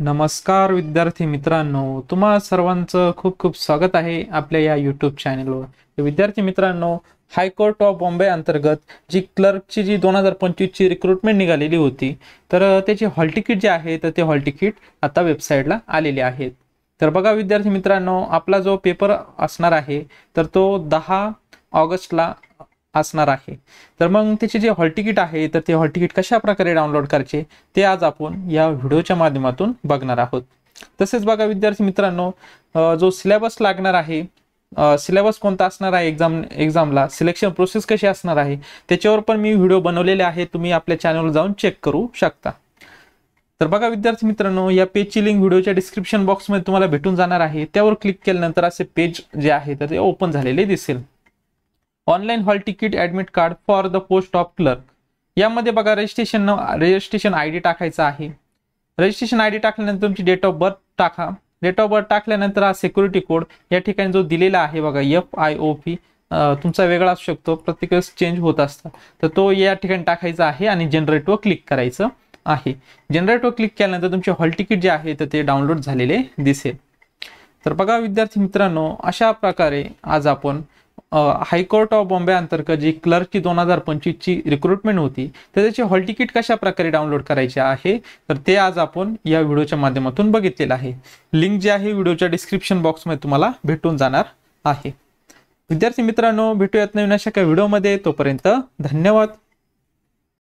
नमस्कार विद्यार्थी मित्रांनो, तुम्हा सर्वांचं खूप खूप स्वागत आहे आपल्या या यूट्यूब चॅनलवर। विद्यार्थी मित्रांनो, हायकोर्ट ऑफ बॉम्बे अंतर्गत जी क्लर्कची जी 2025 ची रिक्रुटमेंट निघालेली होती, तर त्याची हॉल तिकीट जे आहे तर ते हॉल तिकीट आता वेबसाईटला आलेले आहेत। तर बघा विद्यार्थी मित्रांनो, आपला जो पेपर असणार आहे तर तो 10 ऑगस्टला असणार आहे। तर मग त्याचे जे हॉल तिकीट आहे तर ते हॉल तिकीट कशा प्रकारे डाउनलोड करायचे ते आज आपण या व्हिडिओच्या माध्यमातून बघणार आहोत। तसेच बघा विद्यार्थी मित्रांनो, जो सिलेबस लागणार आहे, सिलेबस कोणता असणार आहे, एक्झामला सिलेक्शन प्रोसेस कशी असणार आहे त्याच्यावर पण मी व्हिडिओ बनवलेले आहे, तुम्ही आपल्या चॅनलवर जाऊन चेक करू शकता। तर बघा विद्यार्थी मित्रांनो, या पेजची लिंक व्हिडिओच्या डिस्क्रिप्शन बॉक्समध्ये तुम्हाला भेटून जाणार आहे। त्यावर क्लिक केल्यानंतर असे पेज जे आहे तर ते ओपन झालेले दिसेल। Online hall ticket admit card for the post of clerk, यामध्ये बघा रजिस्ट्रेशन आयडी टाकायचा आहे। रजिस्ट्रेशन आयडी टाकल्यानंतर तुमची डेट ऑफ बर्थ टाका। डेट ऑफ बर्थ टाकल्यानंतर हा सिक्युरिटी कोड या ठिकाणी जो दिलेला आहे बघा FIOP, तुमचा वेगळा असू शकतो, प्रत्येक वेळेस चेंज होत असतात, तर तो या ठिकाणी टाकायचा आहे आणि जनरेटवर क्लिक करायचं आहे। जनरेटवर क्लिक केल्यानंतर तुमचे हॉल तिकीट जे आहे तर ते डाउनलोड झालेले दिसेल। तर बघा विद्यार्थी मित्रांनो, अशा प्रकारे आज आपण हायकोर्ट ऑफ बॉम्बे अंतर्गत जी क्लर्कची 2025 ची रिक्रुटमेंट होती तर त्याची हॉल तिकीट कशा प्रकारे डाउनलोड करायचे आहे तर ते आज आपण या व्हिडिओच्या माध्यमातून बघितलेलं आहे। लिंक जी आहे व्हिडिओच्या डिस्क्रिप्शन बॉक्समध्ये तुम्हाला भेटून जाणार आहे। विद्यार्थी मित्रांनो, भेटूयात नवीन अशा काही व्हिडिओमध्ये, तोपर्यंत धन्यवाद।